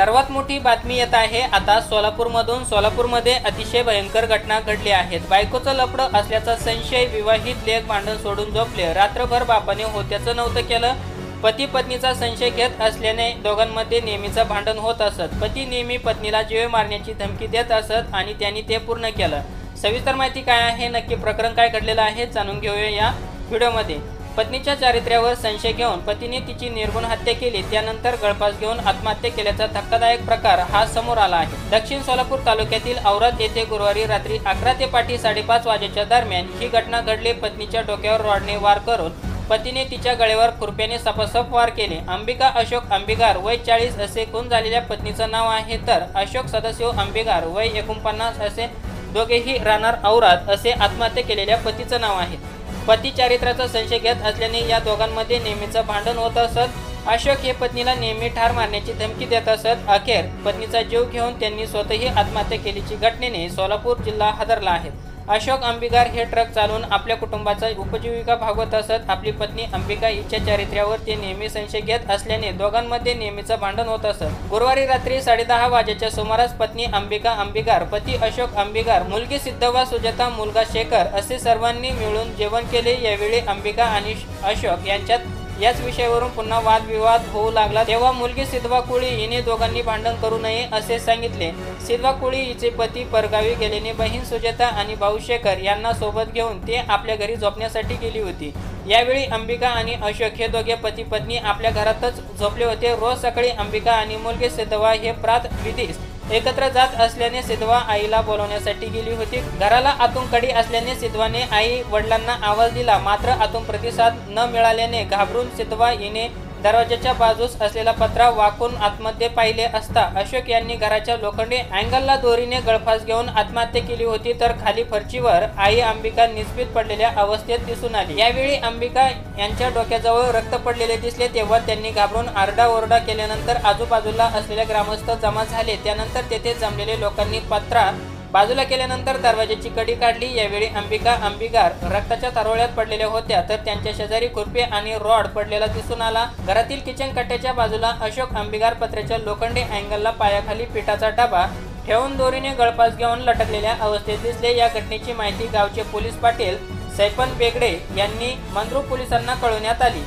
सर्वात मोठी बातमी येत आहे आता सोलापूरमधून। सोलापूरमध्ये अतिशय भयंकर घटना घडली आहेत। बायकोचं लफडं असल्याचा संशय, विवाहित लेक भांडण सोडून झोपले, रात्रभर बापाने होत्याचं नव्हतं केलं। पती पत्नीचा संशय घेत असल्याने दोघांमध्ये नेहमीचं भांडण होत असत। पती नेहमी पत्नीला जीवे मारण्याची धमकी देत असत आणि त्यांनी ते पूर्ण केलं। सविस्तर माहिती काय आहे, नक्की प्रकरण काय घडलेलं आहे, जाणून घेऊया या व्हिडिओमध्ये। पत्नीच्या चारित्र्यावर संशय घेऊन पतीने तिची निर्गुण हत्या केली, त्यानंतर गळफास घेऊन आत्महत्या केल्याचा धक्कादायक प्रकार हा समोर आला आहे। दक्षिण सोलापूर तालुक्यातील औराद येथे गुरुवारी रात्री 11 ते पाठी 5:30 वाजेच्या दरम्यान ही घटना घडली। पत्नीच्या डोक्यावर रॉडने वार करून पतीने तिच्या गळ्यावर खुरप्याने सपासप वार केले। अंबिका अशोक अंबिगार वय 40 असे खून झालेल्या पत्नीचं नाव आहे, तर अशोक सदाशिव अंबिगार वय 49 असे दोघेही राहणार औराद असे आत्महत्या केलेल्या पतीचं नाव आहे। पती चारित्र्याचा संशय घेत असल्याने या दोघांमध्ये नेहमीचं भांडण होत असत। अशोक हे पत्नीला नेहमी ठार मारण्याची धमकी देत असत। अखेर पत्नीचा जीव घेऊन त्यांनी स्वतःही आत्महत्या केल्याची घटनेने सोलापूर जिल्हा हादरला आहे। अशोक अंबिगार हे ट्रक चालवून आपल्या कुटुंबाचा उपजीविका भागवत असत। आपली पत्नी अंबिका हिच्या चारित्र्यावर ते नेहमी संशय घेत असल्याने दोघांमध्ये नेहमीचं भांडण होत असत। गुरुवारी रात्री 10:30 वाजेच्या सुमारास पत्नी अंबिका अंबिगार, पती अशोक अंबिगार, मुलगी सिद्धवा सुजाता, मुलगा शेखर असे सर्वांनी मिळून जेवण केले। यावेळी अंबिका आणि अशोक यांच्यात याच विषयावरून पुन्हा वादविवाद होऊ लागला। तेव्हा मुलगी सिद्धवा कुळी हिने दोघांनी भांडण करू नये असे सांगितले। सिद्धवा कुळी हिचे पती परगावी गेल्याने बहीण सुजाता आणि भाऊ शेखर यांना सोबत घेऊन ते आपल्या घरी झोपण्यासाठी गेली होती। यावेळी अंबिका आणि अशोक हे दोघे पती पत्नी आपल्या घरातच झोपले होते। रोज सकाळी अंबिका आणि मुलगी सिद्धवा हे प्रात विधीस एकत्र जात असल्याने सिद्धवा आईला बोलवण्यासाठी गेली होती। घराला आतून कडी असल्याने सिद्धवाने आई वडिलांना आवाज दिला, मात्र आतून प्रतिसाद न मिळाल्याने घाबरून सिद्धवा हिने दरवाजाच्या बाजूस असलेला पत्रा वाकून आतमध्ये पाहिले असता अशोक यांनी घराच्या लोखंडी अँगलला दोरीने गळफास घेऊन आत्महत्या केली होती, तर खाली फरचीवर आई अंबिका निस्पित पडलेल्या अवस्थेत दिसून आली। यावेळी अंबिका यांच्या डोक्याजवळ रक्त पडलेले दिसले, तेव्हा त्यांनी घाबरून आरडाओरडा केल्यानंतर आजूबाजूला असलेल्या ग्रामस्थ जमा झाले। त्यानंतर तेथे जमलेले लोकांनी पत्रा बाजूला केल्यानंतर दरवाजाची कडी काढली। यावेळी अंबिका अंबिगार रक्ताच्या तारोळ्यात पडलेल्या होत्या, तर त्यांच्या शेजारी खुरपे आणि रॉड पडलेला दिसून आला। घरातील किचन कट्ट्याच्या बाजूला अशोक अंबिगार पत्र्याच्या लोखंडी अँगलला पायाखाली पिठाचा डबा ठेवून दोरीने गळफास घेऊन लटकलेल्या अवस्थेत दिसले। या घटनेची माहिती गावचे पोलीस पाटील सैफन बेगडे यांनी मंद्रुप पोलिसांना कळवण्यात आली।